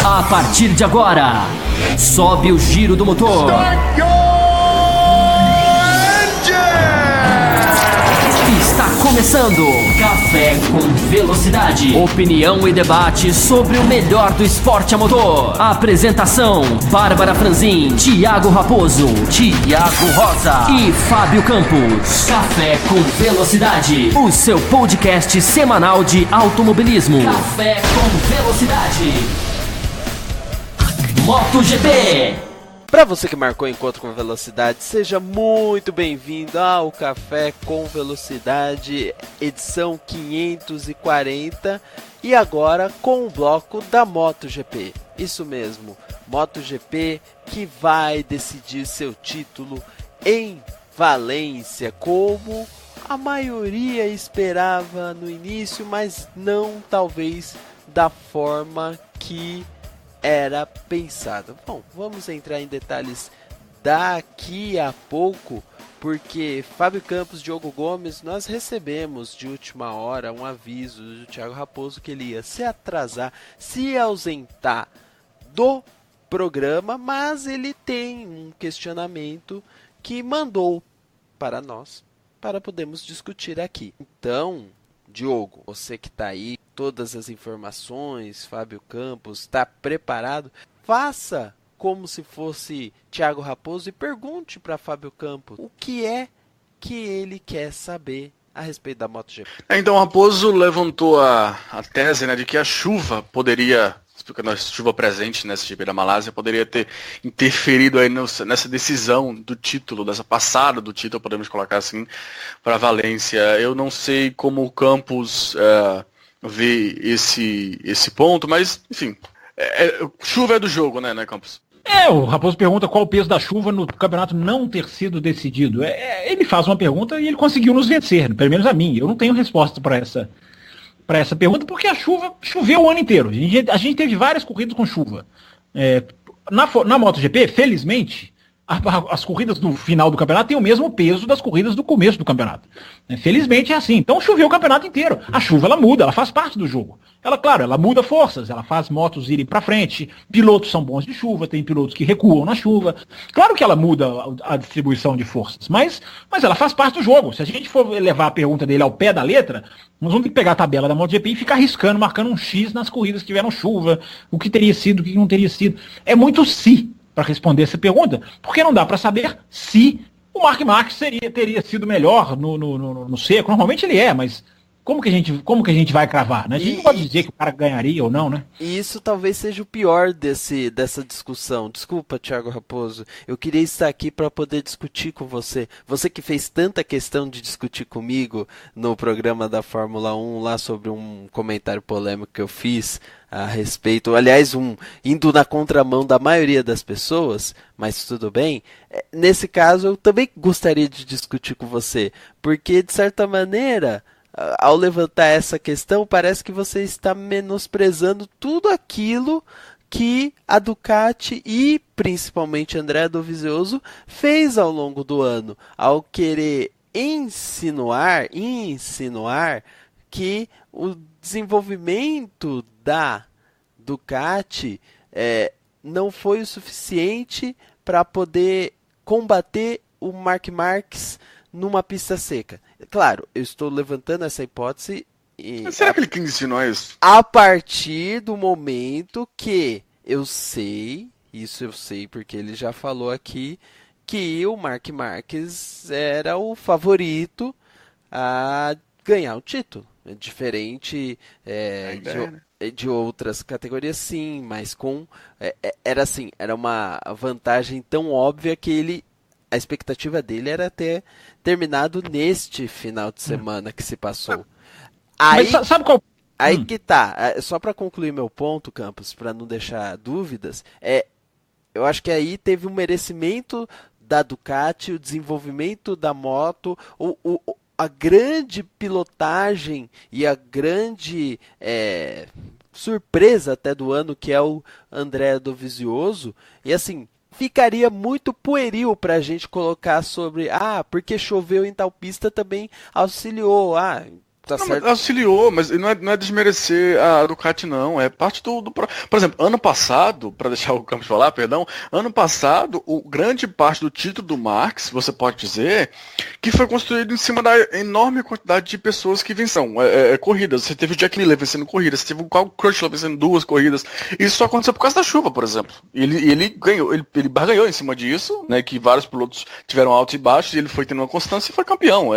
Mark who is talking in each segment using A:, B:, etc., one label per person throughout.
A: A partir de agora, sobe o giro do motor. Está começando Café com Velocidade. Opinião e debate sobre o melhor do esporte a motor. Apresentação: Bárbara Franzin, Thiago Raposo, Thiago Rosa e Fábio Campos. Café com Velocidade, o seu podcast semanal de automobilismo. Café com Velocidade. MotoGP.
B: Para você que marcou encontro com velocidade, seja muito bem-vindo ao Café com Velocidade, edição 540, e agora com o bloco da MotoGP. Isso mesmo, MotoGP que vai decidir seu título em Valência, como a maioria esperava no início, mas não talvez da forma que era pensado. Bom, vamos entrar em detalhes daqui a pouco, porque Fábio Campos, Diogo Gomes, nós recebemos de última hora um aviso do Thiago Raposo que ele ia se atrasar, se ausentar do programa, mas ele tem um questionamento que mandou para nós, para podermos discutir aqui. Então, Diogo, você que está aí, todas as informações, Fábio Campos, está preparado? Faça como se fosse Thiago Raposo e pergunte para Fábio Campos o que é que ele quer saber a respeito da MotoGP.
C: Então, o Raposo levantou a tese, né, de que a chuva poderia, explicando a chuva presente nessa GP da Malásia, poderia ter interferido aí nessa decisão do título, dessa passada do título, podemos colocar assim, para Valência. Eu não sei como o Campos vê esse ponto, mas, enfim, chuva é do jogo, né, Campos?
D: O Raposo pergunta qual o peso da chuva no campeonato não ter sido decidido. Ele faz uma pergunta e ele conseguiu nos vencer, pelo menos a mim. Eu não tenho resposta para essa pergunta, porque a chuva choveu o ano inteiro. A gente teve várias corridas com chuva. Na MotoGP, felizmente, as corridas do final do campeonato têm o mesmo peso das corridas do começo do campeonato. Felizmente é assim. Então choveu o campeonato inteiro. A chuva, ela muda, ela faz parte do jogo. Ela muda forças, ela faz motos irem para frente, pilotos são bons de chuva, tem pilotos que recuam na chuva. Claro que ela muda a distribuição de forças, mas ela faz parte do jogo. Se a gente for levar a pergunta dele ao pé da letra, nós vamos ter que pegar a tabela da MotoGP e ficar riscando, marcando um X nas corridas que tiveram chuva, o que teria sido, o que não teria sido. É muito para responder essa pergunta, porque não dá para saber se o Marc Marquez teria sido melhor no seco. Normalmente ele é, mas como que a gente vai cravar, né? A gente não pode dizer que o cara ganharia ou não, né?
B: E isso talvez seja o pior dessa discussão. Desculpa, Thiago Raposo. Eu queria estar aqui para poder discutir com você. Você que fez tanta questão de discutir comigo no programa da Fórmula 1, lá sobre um comentário polêmico que eu fiz a respeito. Aliás, indo na contramão da maioria das pessoas, mas tudo bem. Nesse caso, eu também gostaria de discutir com você, porque, de certa maneira, ao levantar essa questão, parece que você está menosprezando tudo aquilo que a Ducati e principalmente Andrea Dovizioso fez ao longo do ano, ao querer insinuar que o desenvolvimento da Ducati não foi o suficiente para poder combater o Marc Marquez numa pista seca. Claro, eu estou levantando essa hipótese.
C: Mas será que ele insinuou isso?
B: A partir do momento que eu sei porque ele já falou aqui, que o Marc Marquez era o favorito a ganhar o título. Diferente de outras categorias, sim, mas era uma vantagem tão óbvia que a expectativa dele era ter terminado neste final de semana que se passou. Aí,
D: mas sabe qual?
B: Aí que tá. Só para concluir meu ponto, Campos, para não deixar dúvidas, eu acho que aí teve um merecimento da Ducati, o desenvolvimento da moto, a grande pilotagem e a grande surpresa até do ano, que é o Andrea Dovizioso. E assim, ficaria muito pueril para a gente colocar sobre, porque choveu em tal pista também auxiliou. Tá
C: não,
B: certo.
C: auxiliou, mas não é desmerecer a Ducati, não. É parte do. Por exemplo, ano passado, para deixar o Campos falar, perdão, ano passado, grande parte do título do Marx, você pode dizer, que foi construído em cima da enorme quantidade de pessoas que venceram corridas. Você teve o Jack Miller vencendo corridas, você teve o Carl Crutchlow vencendo 2 corridas. Isso só aconteceu por causa da chuva, por exemplo. Ele ganhou, ele barganhou em cima disso, né? Que vários pilotos tiveram altos e baixos, e ele foi tendo uma constância e foi campeão.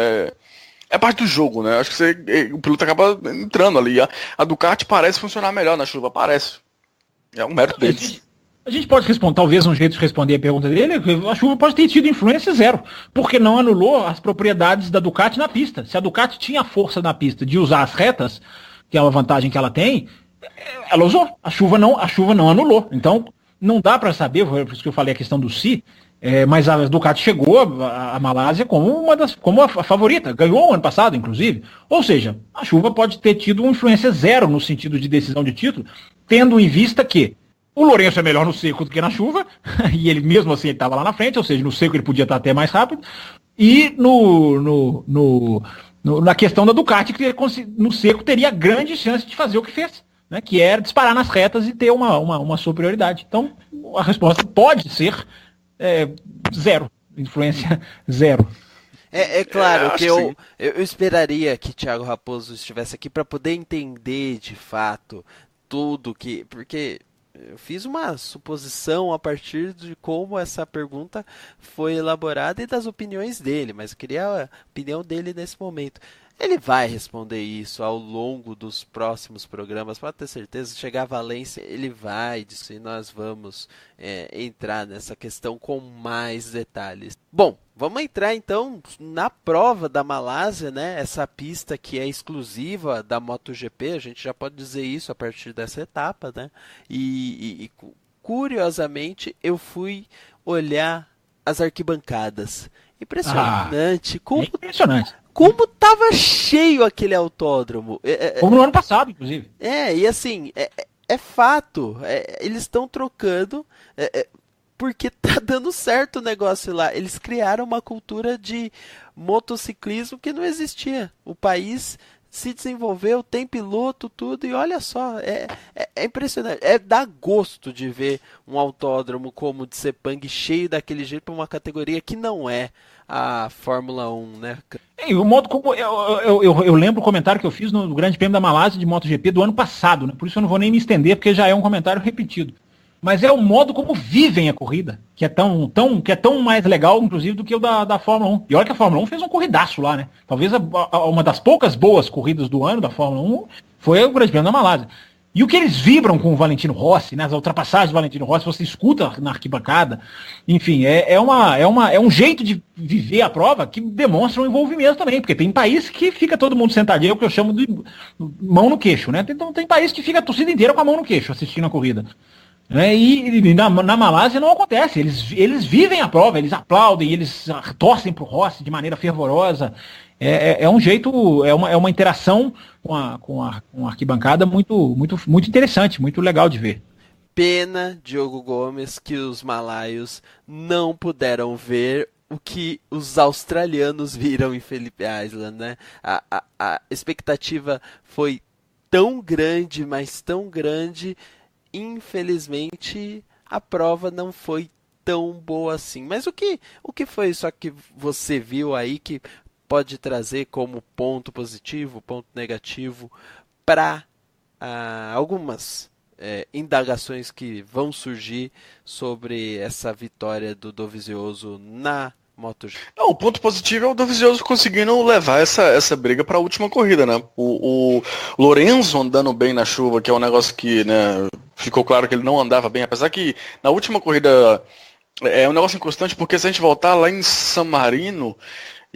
C: É parte do jogo, né? Acho que o piloto acaba entrando ali. A Ducati parece funcionar melhor na chuva, parece. É um mérito deles.
D: A gente pode responder, talvez um jeito de responder a pergunta dele, a chuva pode ter tido influência zero, porque não anulou as propriedades da Ducati na pista. Se a Ducati tinha força na pista de usar as retas, que é uma vantagem que ela tem, ela usou. A chuva não anulou. Então, não dá para saber, por isso que eu falei a questão do si, mas a Ducati chegou a Malásia como a favorita, ganhou o ano passado, inclusive. Ou seja, a chuva pode ter tido uma influência zero no sentido de decisão de título, tendo em vista que o Lourenço é melhor no seco do que na chuva, e ele mesmo assim estava lá na frente, ou seja, no seco ele podia estar até mais rápido, e na questão da Ducati, que no seco teria grande chance de fazer o que fez, né, que era disparar nas retas e ter uma superioridade. Então, a resposta pode ser zero, influência zero.
B: É claro que eu esperaria que Thiago Raposo estivesse aqui para poder entender de fato tudo que... Porque eu fiz uma suposição a partir de como essa pergunta foi elaborada e das opiniões dele, mas eu queria a opinião dele nesse momento. Ele vai responder isso ao longo dos próximos programas, pode ter certeza. Chegar a Valência, ele vai disso e nós vamos entrar nessa questão com mais detalhes. Bom, vamos entrar então na prova da Malásia, né? Essa pista que é exclusiva da MotoGP, a gente já pode dizer isso a partir dessa etapa, né? E curiosamente eu fui olhar as arquibancadas. Impressionante.
D: Impressionante.
B: Como tava cheio aquele autódromo.
D: Como no ano passado, inclusive.
B: E assim, é fato. Eles estão trocando porque tá dando certo o negócio lá. Eles criaram uma cultura de motociclismo que não existia. O país se desenvolveu, tem piloto, tudo, e olha só, é impressionante. Dá gosto de ver um autódromo como o de Sepang cheio daquele jeito para uma categoria que não é a Fórmula 1, né?
D: O modo como eu lembro o comentário que eu fiz no Grande Prêmio da Malásia de MotoGP do ano passado, né? Por isso eu não vou nem me estender, porque já é um comentário repetido. Mas é o modo como vivem a corrida, que é tão mais legal, inclusive, do que o da Fórmula 1. E olha que a Fórmula 1 fez um corridaço lá, né? Talvez uma das poucas boas corridas do ano da Fórmula 1 foi o Grande Prêmio da Malásia. E o que eles vibram com o Valentino Rossi, né? As ultrapassagens do Valentino Rossi, você escuta na arquibancada. Enfim, é um jeito de viver a prova que demonstra um envolvimento também, porque tem país que fica todo mundo sentadinho, que eu chamo de mão no queixo, né? Então tem país que fica a torcida inteira com a mão no queixo assistindo a corrida. E na Malásia não acontece, eles vivem a prova, eles aplaudem, eles torcem pro Rossi de maneira fervorosa. É um jeito, é uma interação com a arquibancada muito, muito, muito interessante, muito legal de ver.
B: Pena, Diogo Gomes, que os malaios não puderam ver o que os australianos viram em Phillip Island, né? A expectativa foi tão grande, mas tão grande. Infelizmente, a prova não foi tão boa assim. Mas o que foi isso que você viu aí que pode trazer como ponto positivo, ponto negativo para algumas indagações que vão surgir sobre essa vitória do Dovizioso na MotoGP?
C: Não, o ponto positivo é o Dovizioso conseguindo levar essa briga para a última corrida, né? O Lorenzo andando bem na chuva, que é um negócio que, né, ficou claro que ele não andava bem, apesar que na última corrida é um negócio inconstante, porque se a gente voltar lá em San Marino,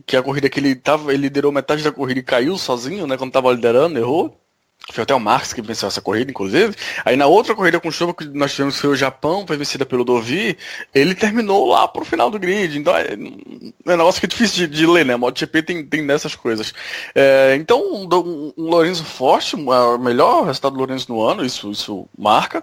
C: que é a corrida que ele liderou metade da corrida e caiu sozinho, né, quando estava liderando, errou. Foi até o Marx que venceu essa corrida, inclusive. Aí na outra corrida com chuva que nós tivemos, que foi o Japão, foi vencida pelo Dovi, ele terminou lá pro final do grid. Então é um negócio que é difícil de ler, né? A MotoGP tem dessas coisas. Então um Lorenzo forte, o melhor resultado do Lorenzo no ano, isso marca.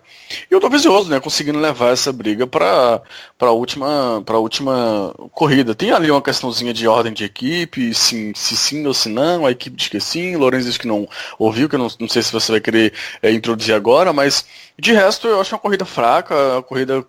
C: E o Dovizioso, né? Conseguindo levar essa briga para a última corrida. Tem ali uma questãozinha de ordem de equipe, se sim ou se não, a equipe diz que sim, o Lorenzo diz que não ouviu, que eu não sei se você vai querer introduzir agora, mas de resto eu acho uma corrida fraca, uma corrida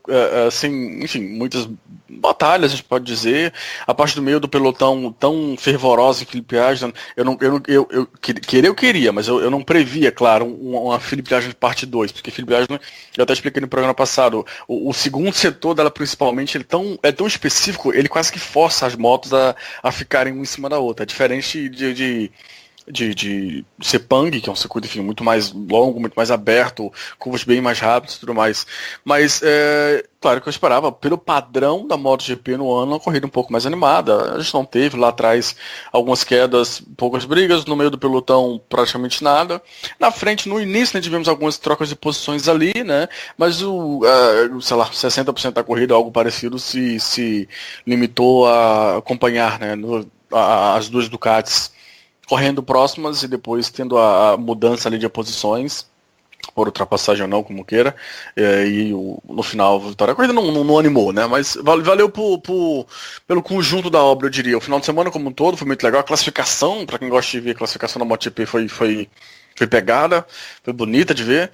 C: sem, enfim, muitas batalhas, a gente pode dizer. A parte do meio do pelotão tão fervorosa em Felipe Aslan, eu queria, mas eu não previa, claro, uma Felipe Aslan de parte 2, porque Felipe Aslan, eu até expliquei no programa passado, o segundo setor dela principalmente, ele é tão específico, ele quase que força as motos a ficarem uma em cima da outra. É diferente de Sepang, que é um circuito, enfim, muito mais longo, muito mais aberto, curvas bem mais rápidas e tudo mais. Mas, claro que eu esperava, pelo padrão da MotoGP no ano, uma corrida um pouco mais animada. A gente não teve lá atrás algumas quedas, poucas brigas, no meio do pelotão praticamente nada. Na frente, no início, né, tivemos algumas trocas de posições ali, né, mas sei lá, 60% da corrida, algo parecido, se limitou a acompanhar, né, as duas Ducatis correndo próximas e depois tendo a mudança ali de posições, por ultrapassagem ou não, como queira, e no final a vitória. A corrida não animou, né? Mas valeu pelo conjunto da obra, eu diria. O final de semana como um todo foi muito legal. A classificação, para quem gosta de ver a classificação da MotoGP, foi pegada, foi bonita de ver,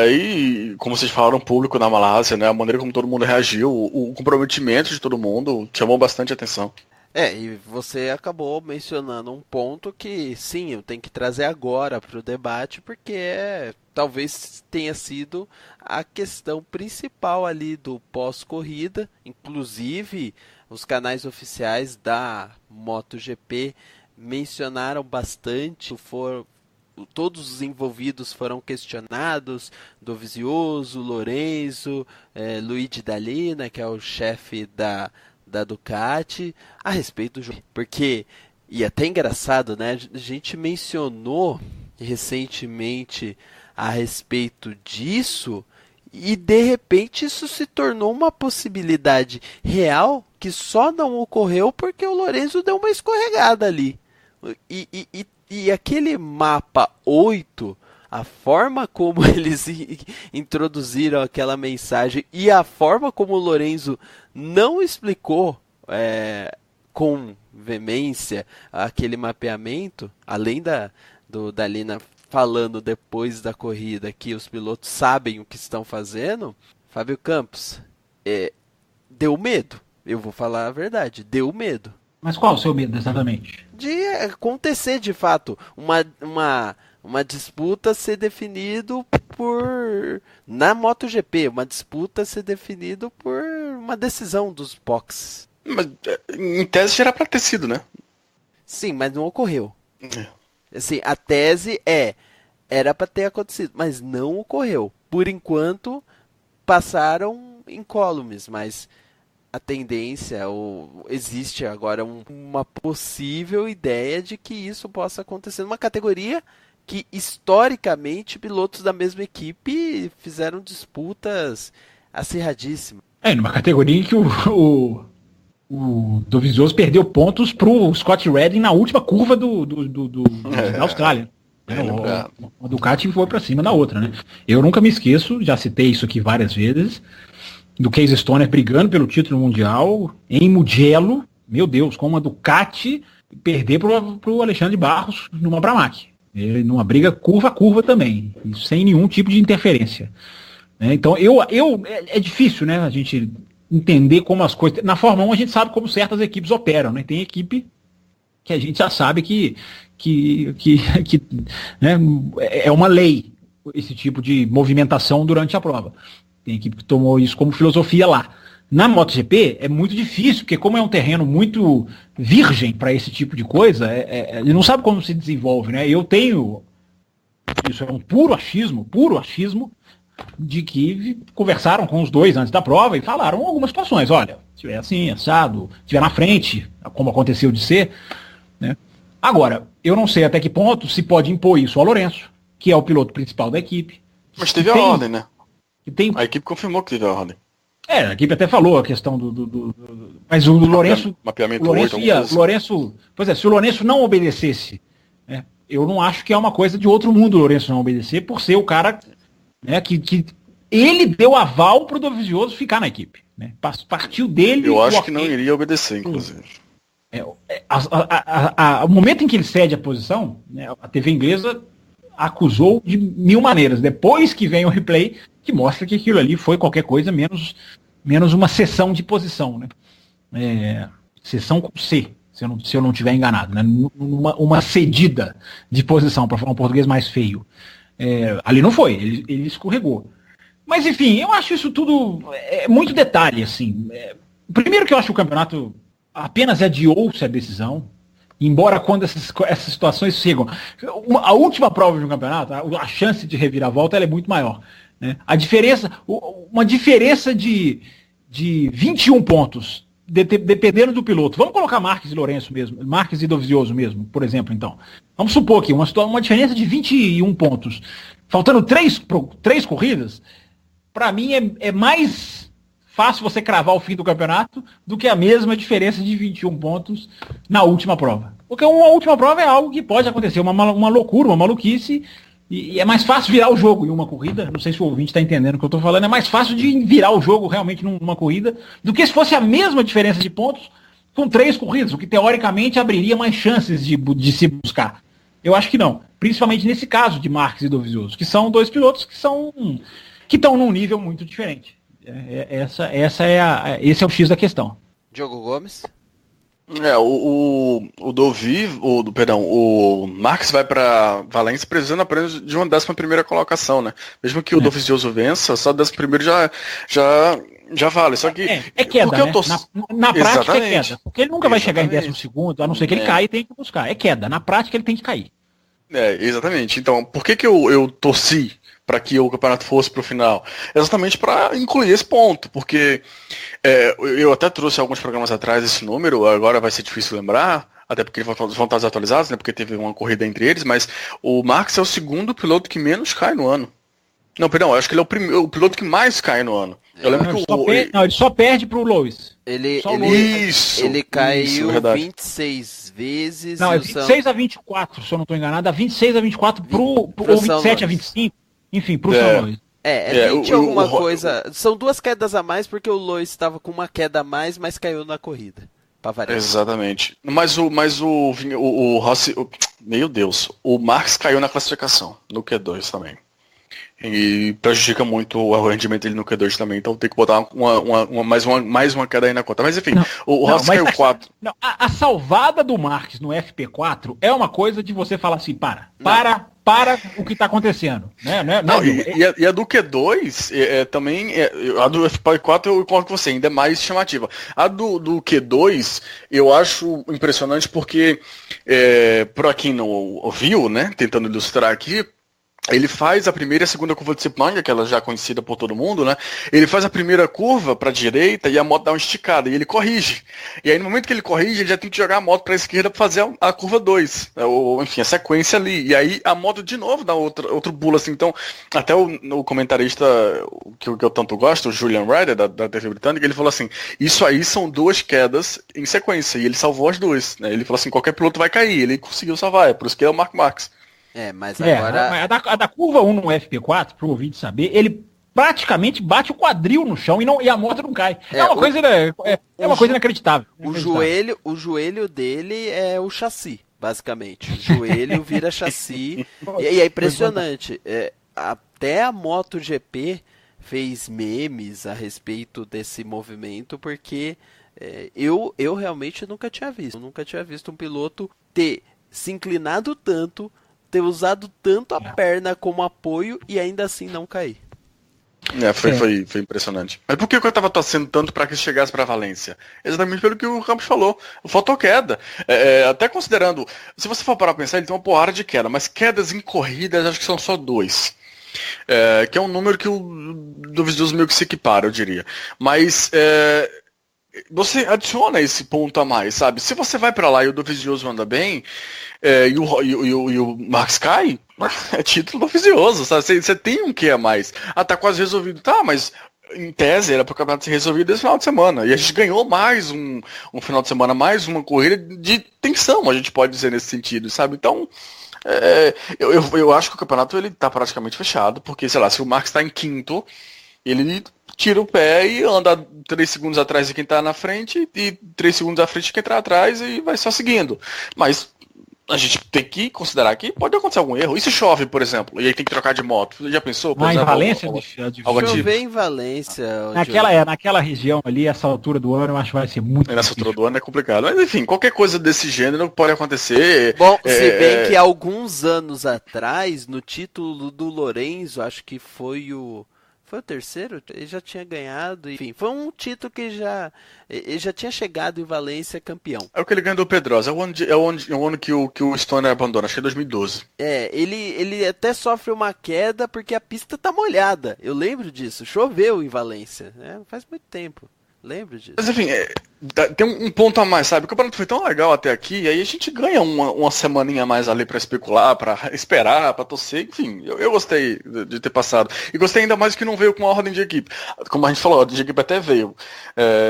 C: e como vocês falaram, o público na Malásia, né, a maneira como todo mundo reagiu, o comprometimento de todo mundo chamou bastante atenção.
B: E você acabou mencionando um ponto que, sim, eu tenho que trazer agora para o debate, porque talvez tenha sido a questão principal ali do pós-corrida. Inclusive, os canais oficiais da MotoGP mencionaram bastante, todos os envolvidos foram questionados, Dovizioso, Lorenzo, Luigi Dall'Igna, que é o chefe da Ducati, a respeito do jogo. Porque, e até engraçado, né? A gente mencionou recentemente a respeito disso e de repente isso se tornou uma possibilidade real que só não ocorreu porque o Lorenzo deu uma escorregada ali. E aquele mapa 8, a forma como eles introduziram aquela mensagem e a forma como o Lorenzo não explicou com veemência aquele mapeamento, além da Dall'Igna falando depois da corrida que os pilotos sabem o que estão fazendo, Fábio Campos, deu medo. Eu vou falar a verdade, deu medo.
D: Mas qual o seu medo exatamente?
B: De acontecer de fato uma disputa ser definido na MotoGP, uma disputa ser definido por uma decisão dos boxes.
C: Mas em tese já era pra ter sido, né?
B: Sim, mas não ocorreu. Assim, a tese era pra ter acontecido, mas não ocorreu. Por enquanto, passaram incólumes, mas a tendência, existe agora uma possível ideia de que isso possa acontecer numa categoria que, historicamente, pilotos da mesma equipe fizeram disputas acirradíssimas.
D: Numa categoria em que o Dovizioso perdeu pontos pro Scott Redding na última curva da Austrália. A Ducati foi para cima da outra, né? Eu nunca me esqueço, já citei isso aqui várias vezes, do Casey Stoner brigando pelo título mundial em Mugello, meu Deus, com uma Ducati perder pro Alexandre Barros numa Pramac. Numa briga curva a curva também, sem nenhum tipo de interferência. Então é difícil, né, a gente entender como as coisas... Na Fórmula 1 a gente sabe como certas equipes operam, né? Tem equipe que a gente já sabe que né, é uma lei esse tipo de movimentação durante a prova. Tem equipe que tomou isso como filosofia lá. Na MotoGP é muito difícil, porque como é um terreno muito virgem para esse tipo de coisa, ele não sabe como se desenvolve, né? Eu tenho, isso é um puro achismo, de que conversaram com os dois antes da prova e falaram algumas situações. Olha, se tiver assim, assado, se tiver na frente, como aconteceu de ser, né? Agora, eu não sei até que ponto se pode impor isso ao Lorenzo, que é o piloto principal da equipe.
C: Mas teve a ordem, né?
D: Tem...
C: A equipe confirmou que teve a ordem.
D: A equipe até falou a questão mas o Lourenço...
C: Mapeamento
D: o Lourenço
C: 8,
D: ia, o Lourenço, pois é, se o Lourenço não obedecesse, né, eu não acho que é uma coisa de outro mundo o Lourenço não obedecer, por ser o cara, né, que ele deu aval pro Dovizioso ficar na equipe. Né? Partiu dele...
C: Eu acho que não iria obedecer, inclusive.
D: O momento em que ele cede a posição, né, a TV inglesa acusou de mil maneiras. Depois que vem o replay, que mostra que aquilo ali foi qualquer coisa menos uma cessão de posição. Né? Cessão com C, se eu não estiver enganado. Né? Uma cedida de posição, para falar um português mais feio. Ali não foi, ele escorregou. Mas enfim, eu acho isso tudo muito detalhe. Assim. Primeiro que eu acho que o campeonato apenas adiou-se a decisão. Embora quando essas situações chegam, a última prova de um campeonato, a chance de reviravolta ela é muito maior. Né? Uma diferença de 21 pontos, dependendo do piloto. Vamos colocar Marques e Lourenço mesmo, Marques e Dovizioso mesmo, por exemplo, então. Vamos supor que uma diferença de 21 pontos, faltando três corridas, para mim é mais fácil você cravar o fim do campeonato do que a mesma diferença de 21 pontos na última prova. Porque uma última prova é algo que pode acontecer, uma loucura, uma maluquice, e é mais fácil virar o jogo em uma corrida. Não sei se o ouvinte está entendendo o que eu estou falando. É mais fácil de virar o jogo realmente numa corrida do que se fosse a mesma diferença de pontos com 3 corridas, o que teoricamente abriria mais chances de se buscar. Eu acho que não. Principalmente nesse caso de Marques e Dovizioso, que são 2 pilotos que estão num nível muito diferente. Esse é o X da questão.
B: Diogo Gomes.
C: O Marques vai para Valência precisando apenas de uma 11ª colocação, né? Mesmo que o Dovizioso vença, só o 11º já vale. Só que
D: queda,
C: porque
D: né? Na prática é queda. Porque ele nunca vai chegar em 12º, a não ser que ele caia e tenha que buscar. É queda. Na prática ele tem que cair.
C: Exatamente. Então, por que eu torci para que o campeonato fosse para o final? Exatamente para incluir esse ponto, porque eu até trouxe alguns programas atrás esse número, agora vai ser difícil lembrar, até porque vão estar desatualizados, né, porque teve uma corrida entre eles, mas o Max é o segundo piloto que menos cai no ano. Não, perdão, eu acho que ele é o piloto que mais cai no ano. Eu lembro
D: ele só perde pro Lewis.
B: Ele caiu 26 vezes.
D: Não, é 26 a 24, se eu não estou enganado, 26 a 24 ou 27 a 25. Enfim, pro São Luís.
B: 20 alguma coisa. São 2 quedas a mais porque o Lois estava com uma queda a mais, mas caiu na corrida.
C: Exatamente. Mas o Rossi. Meu Deus. O Marx caiu na classificação, no Q2 também. E prejudica muito o rendimento dele no Q2 também. Então tem que botar mais uma queda aí na conta. Mas enfim, o Rossi caiu 4.
D: A salvada do Marques no FP4 é uma coisa de você falar assim, para o que está acontecendo. Né?
C: E a do Q2 também, a do FP4 eu concordo com você, ainda é mais chamativa. A do Q2 eu acho impressionante porque, para quem não viu, né, tentando ilustrar aqui, ele faz a primeira e a segunda curva de Sepang, aquela já conhecida por todo mundo, né? Ele faz a primeira curva para a direita e a moto dá uma esticada, e ele corrige. E aí no momento que ele corrige, ele já tem que jogar a moto para a esquerda para fazer a curva 2, enfim, a sequência ali. E aí a moto de novo dá outro pulo, assim. Então, até o comentarista que eu tanto gosto, o Julian Ryder, da TV britânica, ele falou assim, isso aí são 2 quedas em sequência, e ele salvou as 2, né? Ele falou assim, qualquer piloto vai cair, ele conseguiu salvar, por isso que é o Mark Marques.
B: Mas agora...
D: A da curva 1 no FP4, pro ouvinte saber, ele praticamente bate o quadril no chão e a moto não cai. É uma coisa inacreditável.
B: O joelho dele é o chassi, basicamente. O joelho vira chassi. E é impressionante. Até a MotoGP fez memes a respeito desse movimento, porque eu realmente nunca tinha visto. Eu nunca tinha visto um piloto ter se inclinado tanto, ter usado tanto a perna como apoio e ainda assim não cair.
C: Foi impressionante. Mas por que eu tava torcendo tanto para que chegasse para Valência? Exatamente pelo que o Campos falou. Faltou queda. Até considerando, se você for parar pra pensar, ele tem uma porrada de queda, mas quedas em corridas acho que são só 2. Que é um número que o Dovizioso meio que se equipara, eu diria. Mas você adiciona esse ponto a mais, sabe? Se você vai para lá e o Dovizioso anda bem, e o Marques cai, É título oficioso, sabe? Você tem um que a mais. Tá quase resolvido. Tá, mas em tese era para o campeonato ser resolvido esse final de semana. E a gente ganhou mais um final de semana, mais uma corrida de tensão, a gente pode dizer nesse sentido, sabe? Então, eu acho que o campeonato ele tá praticamente fechado, porque, sei lá, se o Marx está em quinto, ele tira o pé e anda 3 segundos atrás de quem tá na frente e 3 segundos à frente de quem tá atrás e vai só seguindo. Mas a gente tem que considerar que pode acontecer algum erro. E se chove, por exemplo, e aí tem que trocar de moto? Você já pensou? Por
D: Em
C: exemplo,
D: Valência?
B: Chover em Valência.
D: Naquela região ali, essa altura do ano, eu acho que vai ser muito
C: nessa altura do ano é complicado. Mas enfim, qualquer coisa desse gênero pode acontecer.
B: Bom, se bem que alguns anos atrás, no título do Lorenzo, acho que foi o terceiro, ele já tinha ganhado, enfim, foi um título que ele já tinha chegado em Valência campeão.
C: É o que ele ganhou do Pedrosa, é o ano que o Stoner abandona, acho que é 2012.
B: Ele até sofre uma queda porque a pista tá molhada, eu lembro disso, choveu em Valência, faz muito tempo. Lembro disso.
C: Mas enfim, tem um ponto a mais, sabe? O campeonato foi tão legal até aqui, e aí a gente ganha uma semaninha a mais ali pra especular, pra esperar, pra torcer, enfim, eu gostei de ter passado. E gostei ainda mais que não veio com a ordem de equipe. Como a gente falou, a ordem de equipe até veio.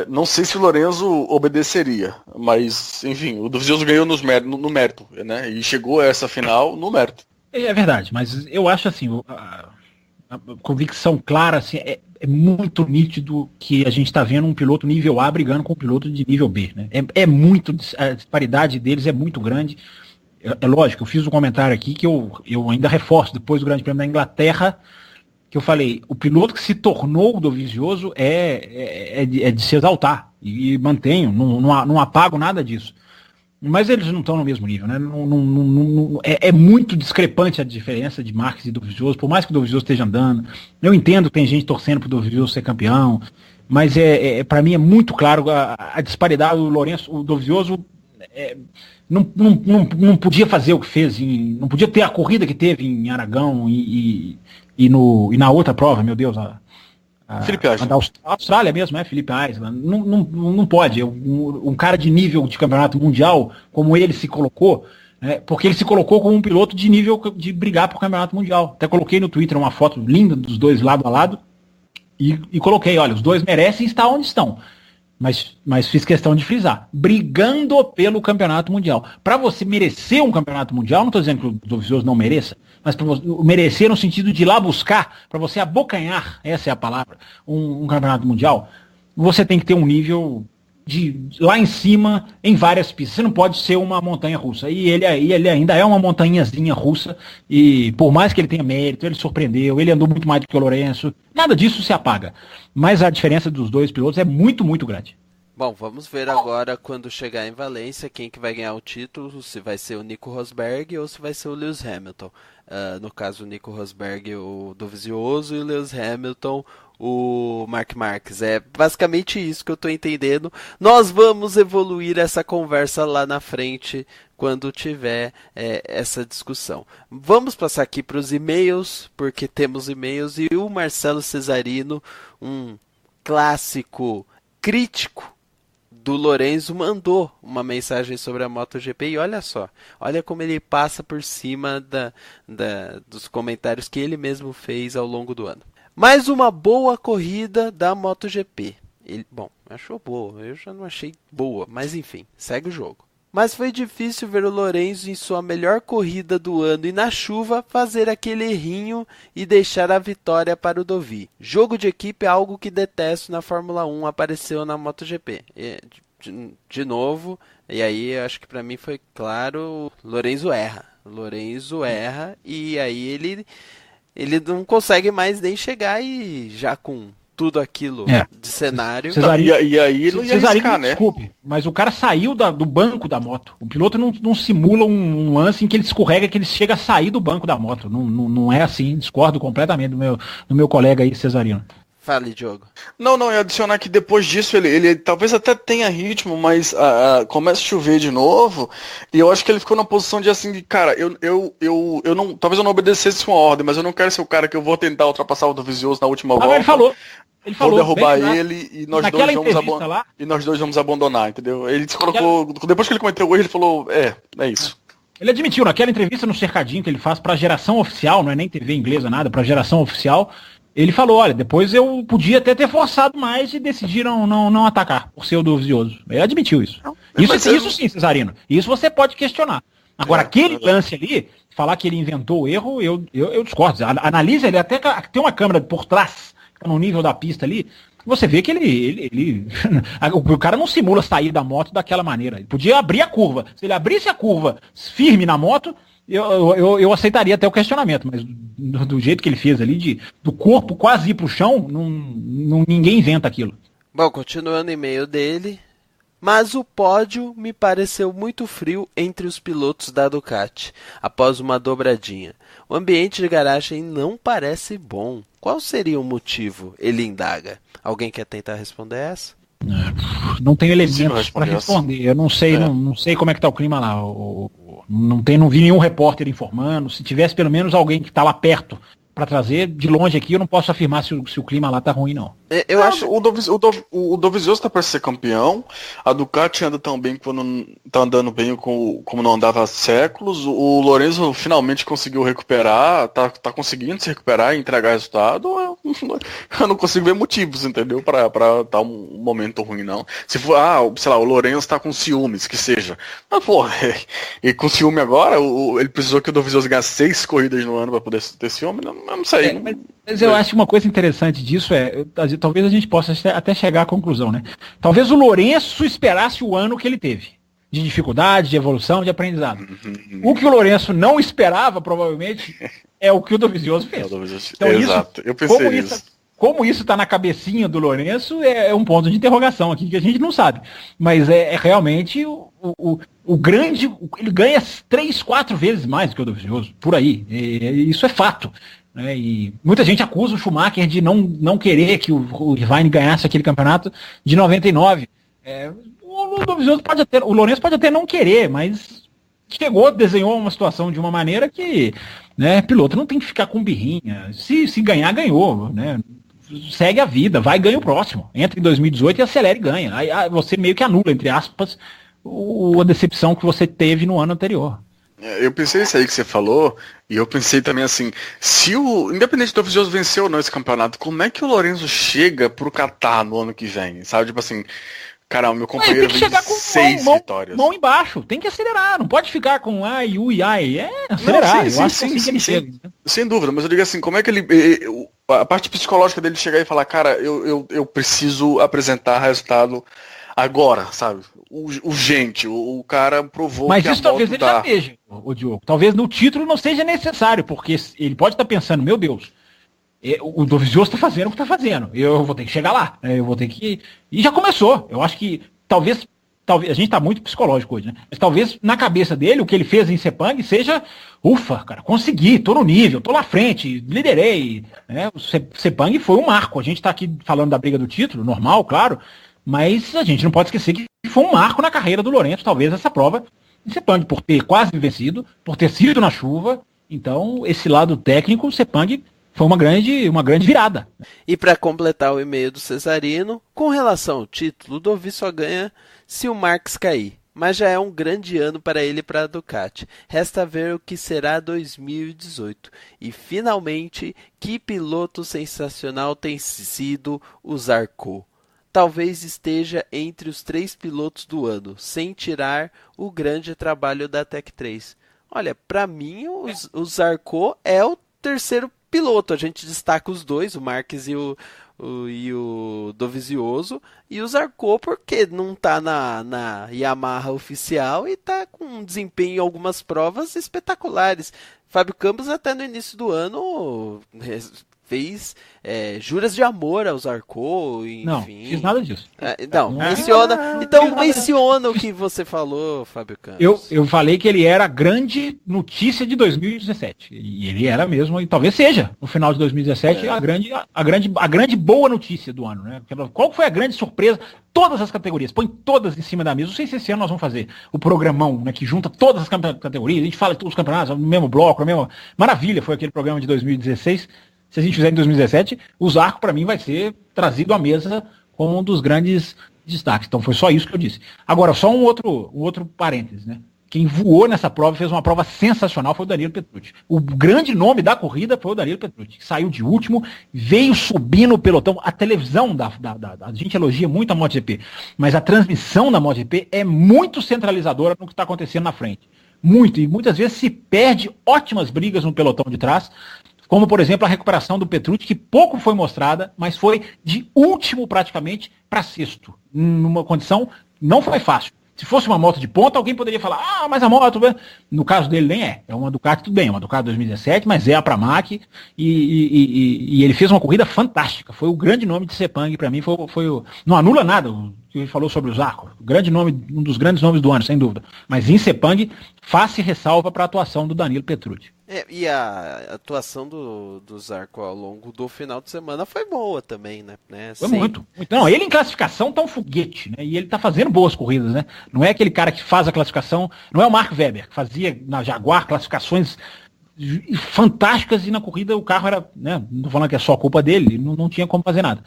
C: Não sei se o Lorenzo obedeceria, mas, enfim, o Dovizioso ganhou no mérito, né? E chegou a essa final no mérito.
D: É verdade, mas eu acho assim, a convicção clara, assim, é muito nítido que a gente está vendo um piloto nível A brigando com um piloto de nível B, né? A disparidade deles é muito grande. É lógico, eu fiz um comentário aqui que eu ainda reforço depois do Grande Prêmio da Inglaterra, que eu falei, o piloto que se tornou o Dovizioso é de se exaltar, e mantenho, não apago nada disso. Mas eles não estão no mesmo nível, né? É muito discrepante a diferença de Marques e Dovizioso, por mais que o Dovizioso esteja andando. Eu entendo que tem gente torcendo pro Dovizioso ser campeão, mas para mim é muito claro a disparidade do Lourenço. O Dovizioso não podia fazer o que fez, não podia ter a corrida que teve em Aragão e na outra prova, meu Deus,
C: Felipe Aislan.
D: Da Austrália mesmo, Felipe Aislan. Não pode. Um cara de nível de campeonato mundial, como ele se colocou, porque ele se colocou como um piloto de nível de brigar por campeonato mundial. Até coloquei no Twitter uma foto linda dos dois lado a lado e coloquei, olha, os dois merecem estar onde estão. Mas fiz questão de frisar, brigando pelo campeonato mundial. Para você merecer um campeonato mundial, não estou dizendo que o Dovizioso não mereça, mas para você merecer no sentido de ir lá buscar, para você abocanhar, essa é a palavra, um campeonato mundial, você tem que ter um nível de lá em cima, em várias pistas. Você não pode ser uma montanha russa. E ele ainda é uma montanhazinha russa, e por mais que ele tenha mérito, ele surpreendeu, ele andou muito mais do que o Lourenço, nada disso se apaga. Mas a diferença dos dois pilotos é muito, muito grande.
B: Bom, vamos ver agora, quando chegar em Valência, quem que vai ganhar o título, se vai ser o Nico Rosberg ou se vai ser o Lewis Hamilton. No caso, o Nico Rosberg, o Dovizioso, e o Lewis Hamilton, o Marc Marquez. É basicamente isso que eu estou entendendo. Nós vamos evoluir essa conversa lá na frente, quando tiver essa discussão. Vamos passar aqui para os e-mails, porque temos e-mails, e o Marcelo Cesarino, um clássico crítico do Lorenzo, mandou uma mensagem sobre a MotoGP, e olha só, olha como ele passa por cima dos comentários que ele mesmo fez ao longo do ano. Mais uma boa corrida da MotoGP. Bom, achou boa, eu já não achei boa, mas enfim, segue o jogo. Mas foi difícil ver o Lorenzo em sua melhor corrida do ano e na chuva fazer aquele errinho e deixar a vitória para o Dovi. Jogo de equipe é algo que detesto na Fórmula 1, apareceu na MotoGP. De novo, e aí acho que para mim foi claro, Lorenzo erra. E aí ele não consegue mais nem chegar, e já com tudo aquilo de cenário.
C: E aí ele ia arriscar, né?
D: Desculpe, mas o cara saiu do banco da moto. O piloto não simula um lance em que ele escorrega, que ele chega a sair do banco da moto. Não é assim, discordo completamente do meu colega aí, Cesarino.
B: Fale, Diogo.
C: Não, ia adicionar que depois disso ele talvez até tenha ritmo, mas começa a chover de novo, e eu acho que ele ficou na posição de assim, cara, eu não, talvez eu não obedecesse uma ordem, mas eu não quero ser o cara que eu vou tentar ultrapassar o Dovizioso na última volta.
D: Ele falou,
C: vou derrubar ele e nós dois vamos abandonar, entendeu? Ele se colocou, depois que ele cometeu o erro, ele falou, é isso.
D: Ele admitiu naquela entrevista no Cercadinho que ele faz para a geração oficial, não é nem TV inglesa, nada, para a geração oficial, ele falou, olha, depois eu podia até ter forçado mais e decidiram não atacar, por ser o Dovizioso. Ele admitiu isso. Isso sim, Cesarino. Isso você pode questionar. Agora, aquele lance ali, falar que ele inventou o erro, eu discordo. Analisa, ele até tem uma câmera por trás, no nível da pista ali, você vê que ele o cara não simula sair da moto daquela maneira. Ele podia abrir a curva. Se ele abrisse a curva firme na moto, eu aceitaria até o questionamento, mas do jeito que ele fez ali, do corpo quase ir pro chão, ninguém inventa aquilo.
B: Bom, continuando o e-mail dele, mas o pódio me pareceu muito frio entre os pilotos da Ducati, após uma dobradinha. O ambiente de garagem não parece bom. Qual seria o motivo? Ele indaga. Alguém quer tentar responder essa?
D: Não tenho elementos para responder. Eu não sei, não sei como é que tá o clima lá. Não vi nenhum repórter informando. Se tivesse pelo menos alguém que está lá perto para trazer, de longe aqui, eu não posso afirmar se o clima lá tá ruim, não.
C: Eu acho o Dovizioso tá para ser campeão. A Ducati anda tão bem quando tá andando bem como não andava há séculos. O Lorenzo finalmente conseguiu recuperar, tá conseguindo se recuperar e entregar resultado. Eu não consigo ver motivos, entendeu? Para tá um momento ruim, não. Se for, sei lá, o Lorenzo tá com ciúmes, que seja. Mas, porra, e com ciúme agora, ele precisou que o Dovizioso ganhasse 6 corridas no ano para poder ter ciúme, eu não sei.
D: Mas eu acho que uma coisa interessante disso talvez a gente possa até chegar à conclusão, né? Talvez o Lourenço esperasse o ano que ele teve, de dificuldade, de evolução, de aprendizado. O que o Lourenço não esperava, provavelmente, é o que o Dovizioso fez.
C: Então, exato, eu pensei nisso.
D: Como isso está na cabecinha do Lourenço, é um ponto de interrogação aqui que a gente não sabe. Mas é realmente o grande... Ele ganha 3, 4 vezes mais do que o Dovizioso, por aí. Isso é fato. E muita gente acusa o Schumacher de não querer que o Irvine ganhasse aquele campeonato de 99. O Dovizioso o Lourenço pode até não querer, mas desenhou uma situação de uma maneira que, né, piloto não tem que ficar com birrinha. Se ganhar, ganhou, né? Segue a vida, vai e ganha o próximo. Entra em 2018 e acelera e ganha. Aí você meio que anula, entre aspas, a decepção que você teve no ano anterior.
C: Eu pensei isso aí que você falou, e eu pensei também assim, independente do Dovizioso vencer ou não esse campeonato, como é que o Lorenzo chega pro Qatar no ano que vem? Sabe, tipo assim, cara, o meu companheiro vem de 6 vitórias. Mão
D: embaixo, tem que acelerar, não pode ficar com ai, ui, ai, acelerar.
C: Não, sim, sem dúvida, mas eu digo assim, como é que a parte psicológica dele chegar e falar, cara, eu preciso apresentar resultado agora, sabe? Urgente, o cara provou
D: mas
C: que
D: isso talvez ele já veja, o Diogo. Talvez no título não seja necessário, porque ele pode estar pensando, meu Deus, o Dovizioso está fazendo o que está fazendo, eu vou ter que chegar lá, eu vou ter que... E já começou, eu acho que talvez a gente está muito psicológico hoje, né? Mas talvez na cabeça dele, o que ele fez em Sepang seja, ufa, cara, consegui, tô no nível, tô lá frente, liderei, né? O Sepang foi um marco, a gente está aqui falando da briga do título, normal, claro, mas a gente não pode esquecer que foi um marco na carreira do Lourenço, talvez essa prova em Sepang, por ter quase vencido, por ter sido na chuva. Então, esse lado técnico, o Sepang foi uma grande virada.
B: E para completar o e-mail do Cesarino, com relação ao título, o Dovi só ganha se o Marques cair. Mas já é um grande ano para ele e para a Ducati. Resta ver o que será 2018. E finalmente, que piloto sensacional tem sido o Zarco. Talvez esteja entre os 3 pilotos do ano, sem tirar o grande trabalho da Tech 3. Olha, para mim o Zarco é o terceiro piloto. A gente destaca os dois, o Marques e o Dovizioso, e o Zarco porque não está na Yamaha oficial e está com um desempenho em algumas provas espetaculares. Fábio Campos até no início do ano fez juras de amor ao Zarco, enfim.
D: Não, fiz nada disso.
B: Menciona o que você falou, Fábio Campos.
D: Eu falei que ele era a grande notícia de 2017. E ele era mesmo, e talvez seja, no final de 2017, a grande boa notícia do ano, né? Qual foi a grande surpresa? Todas as categorias, põe todas em cima da mesa. Não sei se esse ano nós vamos fazer o programão, né, que junta todas as categorias, a gente fala de todos os campeonatos no mesmo bloco, na mesma... Maravilha, foi aquele programa de 2016. Se a gente fizer em 2017, o Zarco, para mim, vai ser trazido à mesa como um dos grandes destaques. Então foi só isso que eu disse. Agora, só um outro parênteses, né? Quem voou nessa prova, fez uma prova sensacional, foi o Danilo Petrucci. O grande nome da corrida foi o Danilo Petrucci, que saiu de último, veio subindo o pelotão. A televisão a gente elogia muito a MotoGP, mas a transmissão da MotoGP é muito centralizadora no que está acontecendo na frente. Muito, e muitas vezes se perde ótimas brigas no pelotão de trás, como, por exemplo, a recuperação do Petrucci, que pouco foi mostrada, mas foi de último praticamente para sexto, numa condição não foi fácil. Se fosse uma moto de ponta, alguém poderia falar, mas a moto, no caso dele nem é. É uma Ducati, tudo bem, é uma Ducati 2017, mas é a Pramac, e ele fez uma corrida fantástica. Foi o grande nome de Sepang para mim, não anula nada o que ele falou sobre o Zarco. Grande nome, um dos grandes nomes do ano, sem dúvida. Mas em Sepang, faz-se ressalva para a atuação do Danilo Petrucci.
B: E a atuação do Zarco ao longo do final de semana foi boa também, né?
D: Foi muito. Não, ele em classificação tá um foguete, né? E ele tá fazendo boas corridas, né? Não é aquele cara que faz a classificação, não é o Mark Webber, que fazia na Jaguar classificações fantásticas e na corrida o carro era, né? Não tô falando que é só culpa dele, não tinha como fazer nada.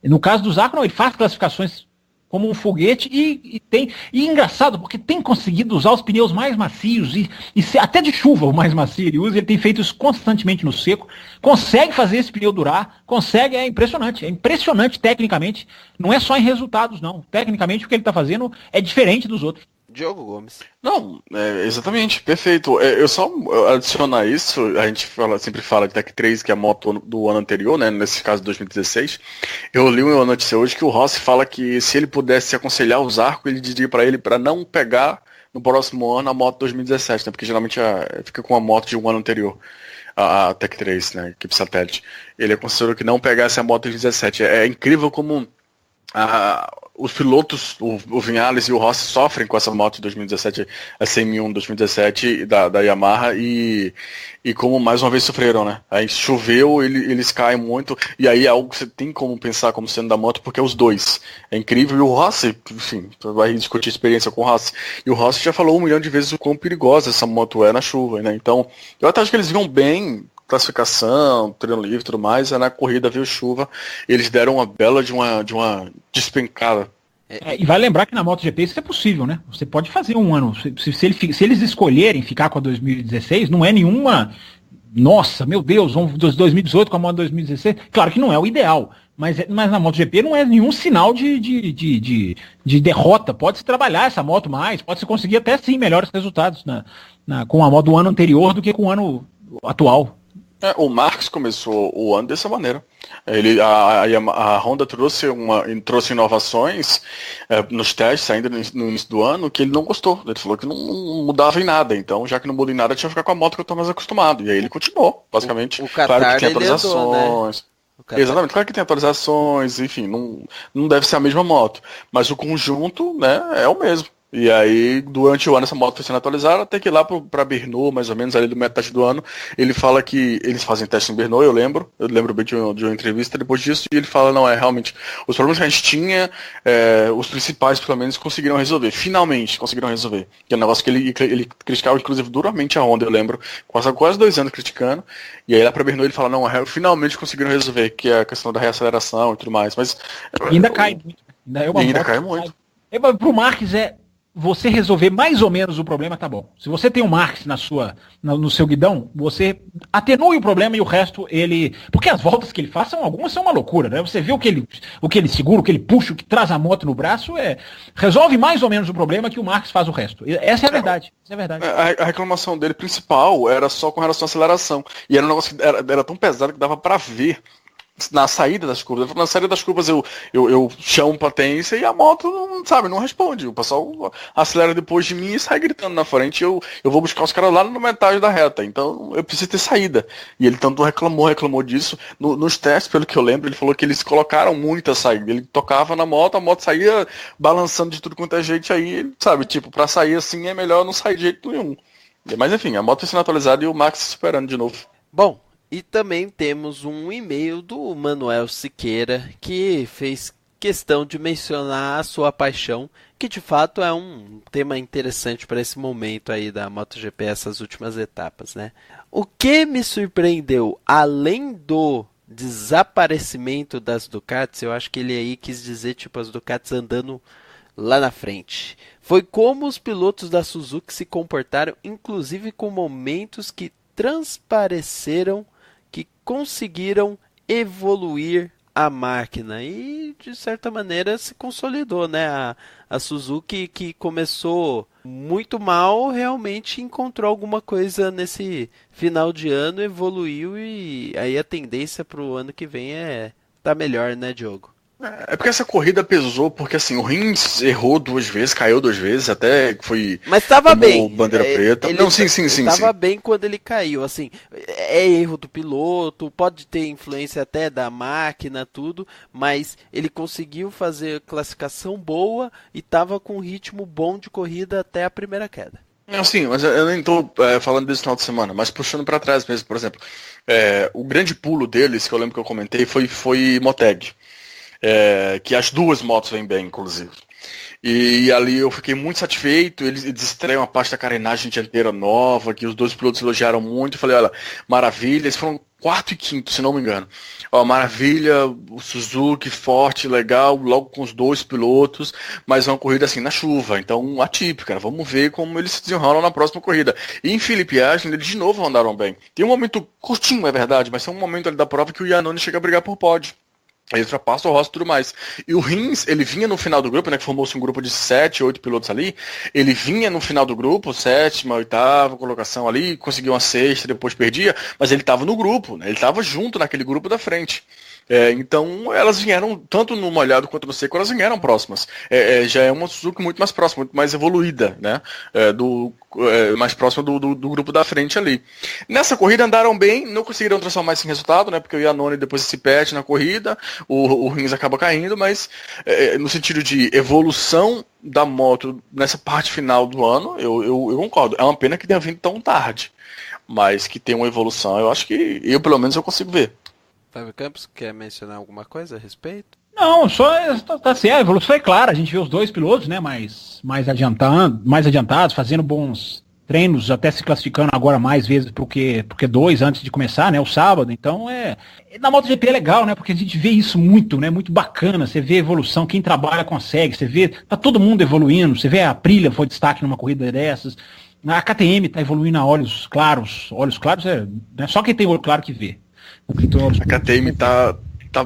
D: E no caso do Zarco, não, ele faz classificações como um foguete e engraçado, porque tem conseguido usar os pneus mais macios e até de chuva o mais macio ele usa, ele tem feito isso constantemente no seco, consegue fazer esse pneu durar, é impressionante tecnicamente, não é só em resultados não, tecnicamente o que ele está fazendo é diferente dos outros.
B: Diogo Gomes.
C: Não, exatamente, perfeito. Eu só adicionar isso, a gente sempre fala de Tech 3, que é a moto do ano anterior, né? Nesse caso 2016. Eu li uma notícia hoje que o Rossi fala que se ele pudesse aconselhar o Zarco, ele diria para ele para não pegar no próximo ano a moto 2017, né? Porque geralmente fica com a moto de um ano anterior. A Tech 3, né? Equipe satélite. Ele aconselhou que não pegasse a moto 2017. É incrível como os pilotos, o Vinales e o Rossi sofrem com essa moto de 2017, a CM1 2017 da Yamaha e como mais uma vez sofreram, né? Aí choveu, eles caem muito, e aí é algo que você tem como pensar como sendo da moto, porque é os dois. É incrível, e o Rossi, enfim, vai discutir experiência com o Rossi, e o Rossi já falou 1 milhão de vezes o quão perigosa essa moto é na chuva, né? Então, eu até acho que eles viam bem classificação, treino livre e tudo mais, na corrida veio chuva, eles deram uma bela de uma despencada.
D: E vai lembrar que na MotoGP isso é possível, né? Você pode fazer um ano, se eles escolherem ficar com a 2016, não é nenhuma, nossa, meu Deus, vamos 2018 com a moto 2016, claro que não é o ideal, mas na MotoGP não é nenhum sinal de derrota, pode-se trabalhar essa moto mais, pode-se conseguir até sim melhores resultados com a moto do ano anterior do que com o ano atual.
C: O Marques começou o ano dessa maneira. A Honda trouxe inovações nos testes ainda no início do ano que ele não gostou. Ele falou que não mudava em nada. Então, já que não muda em nada, tinha que ficar com a moto que eu estou mais acostumado. E aí ele continuou, basicamente.
B: O Qatar,
C: claro que tem
B: atualizações.
C: Andou, né? Exatamente, claro que tem atualizações, enfim, não deve ser a mesma moto. Mas o conjunto, né, é o mesmo. E aí, durante o ano, essa moto foi sendo atualizada, até que lá para Brno, mais ou menos, ali do metade do ano, ele fala que eles fazem teste em Brno, eu lembro bem de uma entrevista depois disso, e ele fala, não, realmente, os problemas que a gente tinha, os principais, pelo menos, conseguiram resolver, finalmente conseguiram resolver. Que é um negócio que ele criticava, inclusive, duramente a Honda, eu lembro, quase 2 anos criticando, e aí lá para Brno ele fala, não, finalmente conseguiram resolver, que é a questão da reaceleração e tudo mais, mas...
D: Ainda cai muito.
C: Ainda cai muito.
D: Para o Marques você resolver mais ou menos o problema, tá bom. Se você tem um Marques no seu guidão, você atenue o problema e o resto porque as voltas que ele faz, algumas são uma loucura, né? Você vê o que ele segura, o que ele puxa, o que traz a moto no braço, resolve mais ou menos o problema que o Marques faz o resto. Essa é a verdade.
C: A reclamação dele principal era só com relação à aceleração. E era um negócio que era tão pesado que dava para ver na saída das curvas. Na saída das curvas eu chamo potência e a moto não responde. O pessoal acelera depois de mim e sai gritando na frente. Eu vou buscar os caras lá na metade da reta. Então eu preciso ter saída. E ele tanto reclamou disso. Nos testes, pelo que eu lembro, ele falou que eles colocaram muita saída. Ele tocava na moto, a moto saía balançando de tudo quanto é jeito. Aí, pra sair assim é melhor não sair de jeito nenhum. Mas enfim, a moto está sendo atualizada e o Max esperando de novo.
B: Bom, e também temos um e-mail do Manuel Siqueira, que fez questão de mencionar a sua paixão, que de fato é um tema interessante para esse momento aí da MotoGP, essas últimas etapas, né? O que me surpreendeu, além do desaparecimento das Ducatis, eu acho que ele aí quis dizer, as Ducatis andando lá na frente. Foi como os pilotos da Suzuki se comportaram, inclusive com momentos que transpareceram que conseguiram evoluir a máquina e de certa maneira se consolidou, né? A Suzuki, que começou muito mal, realmente encontrou alguma coisa nesse final de ano, evoluiu e aí a tendência para o ano que vem é tá melhor, né, Diogo?
C: É porque essa corrida pesou, porque assim, o Rins errou 2 vezes, caiu 2 vezes, até foi.
B: Mas estava bem.
C: Bandeira preta.
B: Ele
C: Não, sim.
B: Estava bem quando ele caiu. Assim, é erro do piloto, pode ter influência até da máquina, tudo, mas ele conseguiu fazer classificação boa e estava com um ritmo bom de corrida até a primeira queda.
C: Não, sim, mas eu nem tô falando desse final de semana, mas puxando para trás mesmo, por exemplo, o grande pulo deles, que eu lembro que eu comentei, foi Moteg. Que as duas motos vêm bem, inclusive. E ali eu fiquei muito satisfeito, eles estreiam a parte da carenagem dianteira nova, que os dois pilotos elogiaram muito, eu falei, olha, maravilha, eles foram quarto e quinto, se não me engano. Ó, maravilha, o Suzuki forte, legal, logo com os dois pilotos, mas uma corrida assim na chuva, então atípica, vamos ver como eles se desenrolam na próxima corrida. E em Phillip Island, eles de novo andaram bem. Tem um momento curtinho, é verdade, mas tem um momento ali da prova que o Iannone chega a brigar por pódio. Ele ultrapassa o Rossi e tudo mais. E o Rins, ele vinha no final do grupo, né? Que formou-se um grupo de 7, 8 pilotos ali. Ele vinha no final do grupo, 7ª, 8ª colocação ali, conseguiu uma 6ª, depois perdia, mas ele estava no grupo, né? Ele estava junto naquele grupo da frente. Então elas vieram, tanto no molhado quanto no seco, elas vieram próximas. Já é uma Suzuki muito mais próxima, muito mais evoluída, né? Mais próxima do grupo da frente ali. Nessa corrida andaram bem, não conseguiram transformar isso em resultado, né? Porque o Iannone depois se perde na corrida, o Rins acaba caindo, mas no sentido de evolução da moto nessa parte final do ano, eu concordo. É uma pena que tenha vindo tão tarde, mas que tem uma evolução, eu acho que pelo menos eu consigo ver.
B: Fábio Campos, quer mencionar alguma coisa a respeito?
D: Não, só tá certo, a evolução é clara, a gente vê os dois pilotos, né, mais adiantados, fazendo bons treinos, até se classificando agora mais vezes porque 2 antes de começar, né, o sábado. Então na MotoGP é legal, né, porque a gente vê isso muito, né, muito bacana, você vê a evolução, quem trabalha consegue, você vê, tá todo mundo evoluindo, você vê a Aprilia foi destaque numa corrida dessas, a KTM tá evoluindo a olhos claros né, só quem tem olho claro que vê.
C: A KTM ela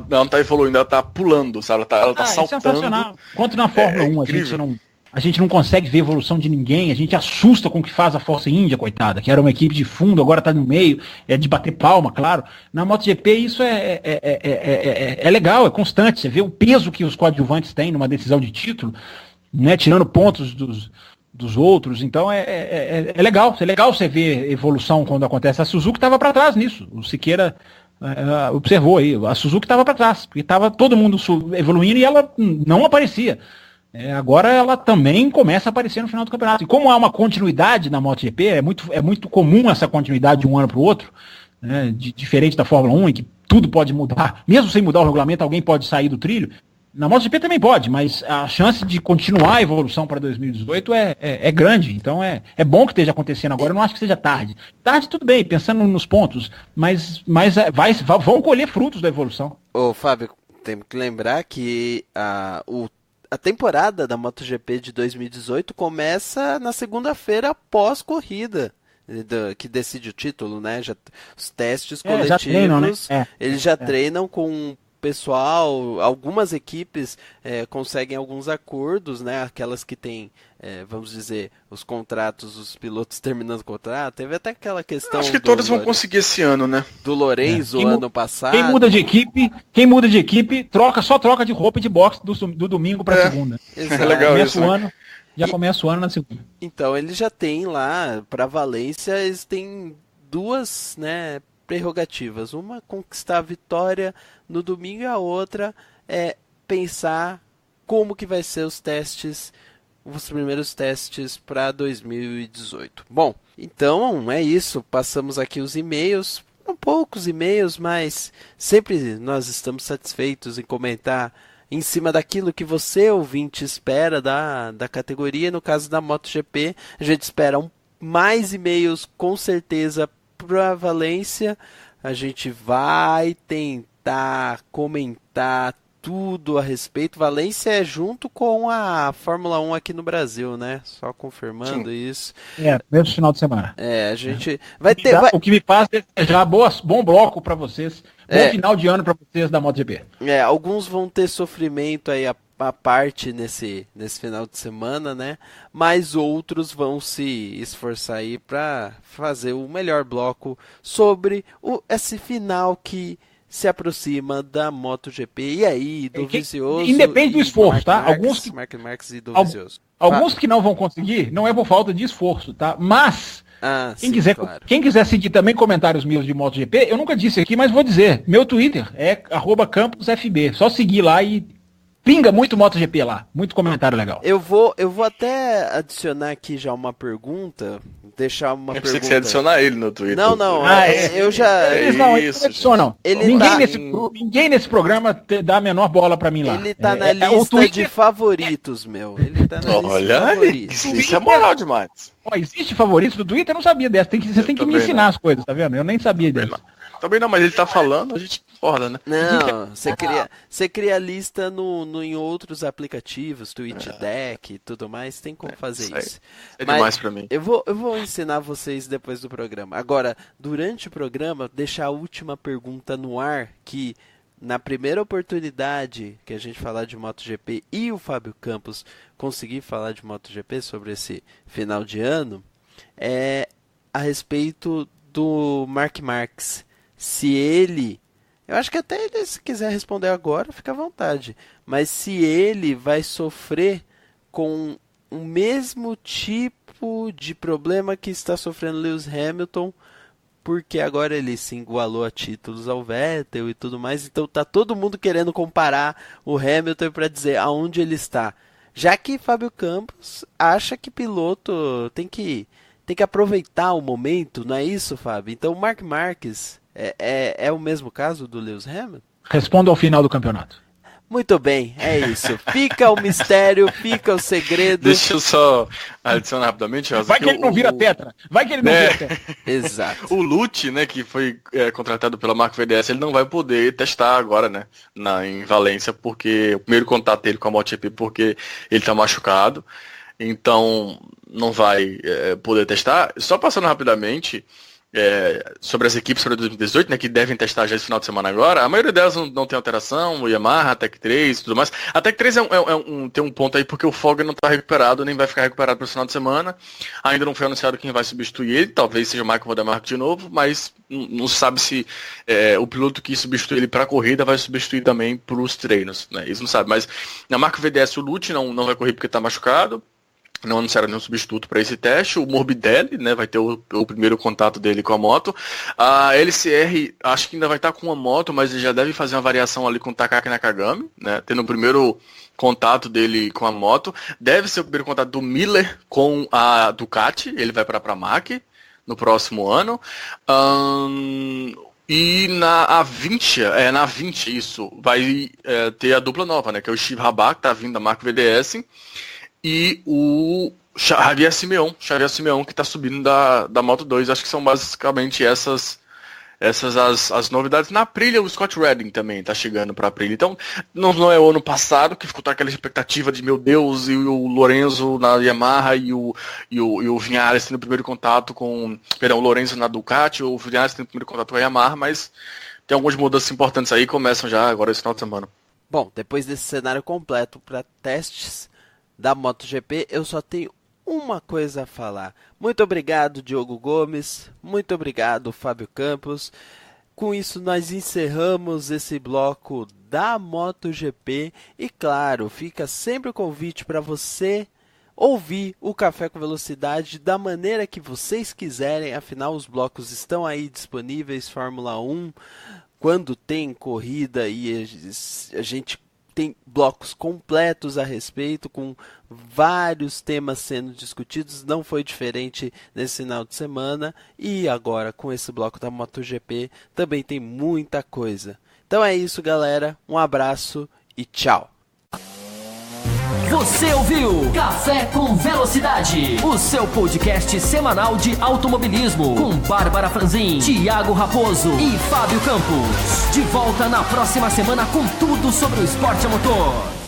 C: não tá evoluindo, ela tá pulando, sabe? Ela tá saltando.
D: É sensacional. Quanto na Fórmula 1, a gente não consegue ver evolução de ninguém, a gente assusta com o que faz a Força Índia, coitada, que era uma equipe de fundo, agora tá no meio, é de bater palma, claro. Na MotoGP isso é legal, é constante, você vê o peso que os coadjuvantes têm numa decisão de título, né, tirando pontos dos outros, então é legal você ver evolução quando acontece. A Suzuki estava para trás nisso, o Siqueira observou aí, a Suzuki estava para trás, porque estava todo mundo evoluindo e ela não aparecia. Agora ela também começa a aparecer no final do campeonato. E como há uma continuidade na MotoGP, é muito comum essa continuidade de um ano para o outro, né, diferente da Fórmula 1, em que tudo pode mudar, mesmo sem mudar o regulamento, alguém pode sair do trilho. Na MotoGP também pode, mas a chance de continuar a evolução para 2018 é grande. Então é bom que esteja acontecendo agora, eu não acho que seja tarde. Tarde tudo bem, pensando nos pontos, mas vão colher frutos da evolução.
B: Ô Fábio, temos que lembrar que a temporada da MotoGP de 2018 começa na segunda-feira após corrida, que decide o título, né? Os testes coletivos,
D: já treinam, né?
B: Eles já treinam com pessoal, algumas equipes conseguem alguns acordos, né? Aquelas que têm, vamos dizer, os contratos, os pilotos terminando o contrato. Teve até aquela questão.
C: Acho que todas vão conseguir esse ano, né?
B: Do Lorenzo ano passado.
D: Quem muda de equipe, só troca de roupa e de boxe do domingo para segunda.
B: Exato.
C: É legal isso, né?
D: Começa o ano na segunda.
B: Então eles já têm lá para Valência, eles têm 2, né, prerrogativas. Uma, conquistar a vitória no domingo, e a outra é pensar como que vai ser os primeiros testes para 2018. Bom, então é isso. Passamos aqui os e-mails, poucos e-mails, mas sempre nós estamos satisfeitos em comentar em cima daquilo que você, ouvinte, espera da categoria. No caso da MotoGP, a gente espera mais e-mails com certeza para Valência. A gente vai tentar comentar tudo a respeito. Valência é junto com a Fórmula 1 aqui no Brasil, né? Só confirmando isso.
D: Mesmo final de semana.
B: A gente vai ter...
D: O que me faz desejar bom bloco para vocês, bom final de ano para vocês da MotoGP.
B: Alguns vão ter sofrimento aí a parte nesse final de semana, né? Mas outros vão se esforçar aí para fazer o melhor bloco sobre esse final que se aproxima da MotoGP. E aí, do Vicioso...
D: Independe do esforço, tá?
B: Mark Marques e do Vicioso.
D: Alguns que não vão conseguir, não é por falta de esforço, tá? Mas... Quem quiser seguir também comentários meus de MotoGP, eu nunca disse aqui, mas vou dizer. Meu Twitter é @campusfb. Só seguir lá e pinga muito MotoGP lá. Muito comentário legal.
B: Eu vou até adicionar aqui já uma pergunta. Deixar uma pergunta.
C: Pensei que você ia adicionar ele no Twitter.
B: Não. Eu já...
D: Eles não adicionam. Ninguém nesse programa dá a menor bola pra mim lá.
B: Ele tá na lista de favoritos, meu. Ele tá na lista de favoritos.
C: Isso é moral demais.
D: Existe favoritos do Twitter? Eu não sabia dessa. Você tem que me ensinar as coisas, tá vendo? Eu nem sabia dessa.
C: Também não, mas ele tá falando, a gente concorda, né?
B: Não, você cria lista em outros aplicativos, TweetDeck e tudo mais, tem como fazer isso.
C: É demais pra mim.
B: Eu vou ensinar vocês depois do programa. Agora, durante o programa, deixar a última pergunta no ar, que na primeira oportunidade que a gente falar de MotoGP e o Fábio Campos conseguir falar de MotoGP sobre esse final de ano, é a respeito do Mark Marques. Se ele... Eu acho que até ele, se quiser responder agora, fica à vontade. Mas se ele vai sofrer com o mesmo tipo de problema que está sofrendo Lewis Hamilton, porque agora ele se igualou a títulos ao Vettel e tudo mais. Então tá todo mundo querendo comparar o Hamilton para dizer aonde ele está. Já que Fábio Campos acha que piloto tem que aproveitar o momento, não é isso, Fábio? Então o Mark Marques... É o mesmo caso do Lewis Hamilton?
D: Responda ao final do campeonato.
B: Muito bem, é isso. Fica o mistério, fica o segredo.
C: Deixa eu só adicionar rapidamente.
D: Vai que ele não vira tetra.
B: Exato.
C: O Lute, né, que foi contratado pela marca VDS, ele não vai poder testar agora, né, em Valência, porque o primeiro contato dele com a MotoGP, porque ele tá machucado. Então, não vai poder testar. Só passando rapidamente... sobre as equipes para 2018, né, que devem testar já esse final de semana agora, a maioria delas não tem alteração, o Yamaha, a Tech 3 e tudo mais. A Tech 3 tem um ponto aí porque o Fogger não está recuperado, nem vai ficar recuperado para o final de semana. Ainda não foi anunciado quem vai substituir ele, talvez seja o Michael Vandermark de novo, mas não sabe se o piloto que substitui ele para a corrida vai substituir também para os treinos, né? Isso não sabe, mas na marca VDS o Lute não vai correr porque está machucado. Não anunciaram nenhum substituto para esse teste. O Morbidelli, né, vai ter o primeiro contato dele com a moto. A LCR, acho que ainda vai estar com uma moto, mas ele já deve fazer uma variação ali com o Takaki Nakagami, né, tendo o primeiro contato dele com a moto. Deve ser o primeiro contato do Miller com a Ducati. Ele vai para a Pramac no próximo ano. E na 20 isso, vai ter a dupla nova, né, que é o Steve Rabat, que tá vindo da marca VDS, e o Xavier Simeon que está subindo da Moto 2. Acho que são basicamente essas as novidades. Na Aprilia, o Scott Redding também está chegando para a Aprilia. Então, não é o ano passado que ficou aquela expectativa de, meu Deus, e o Lorenzo na Yamaha e o Vinhares tendo o primeiro contato com... Perdão, o Lorenzo na Ducati, o Vinhares tendo o primeiro contato com a Yamaha, mas tem algumas mudanças importantes aí que começam já agora esse final de semana.
B: Bom, depois desse cenário completo para testes da MotoGP, eu só tenho uma coisa a falar. Muito obrigado, Diogo Gomes. Muito obrigado, Fábio Campos. Com isso, nós encerramos esse bloco da MotoGP. E claro, fica sempre o convite para você ouvir o Café com Velocidade da maneira que vocês quiserem. Afinal, os blocos estão aí disponíveis. Fórmula 1, quando tem corrida e a gente tem blocos completos a respeito, com vários temas sendo discutidos. Não foi diferente nesse final de semana. E agora, com esse bloco da MotoGP, também tem muita coisa. Então é isso, galera. Um abraço e tchau.
A: Você ouviu Café com Velocidade, o seu podcast semanal de automobilismo com Bárbara Franzin, Thiago Raposo e Fábio Campos. De volta na próxima semana com tudo sobre o esporte a motor.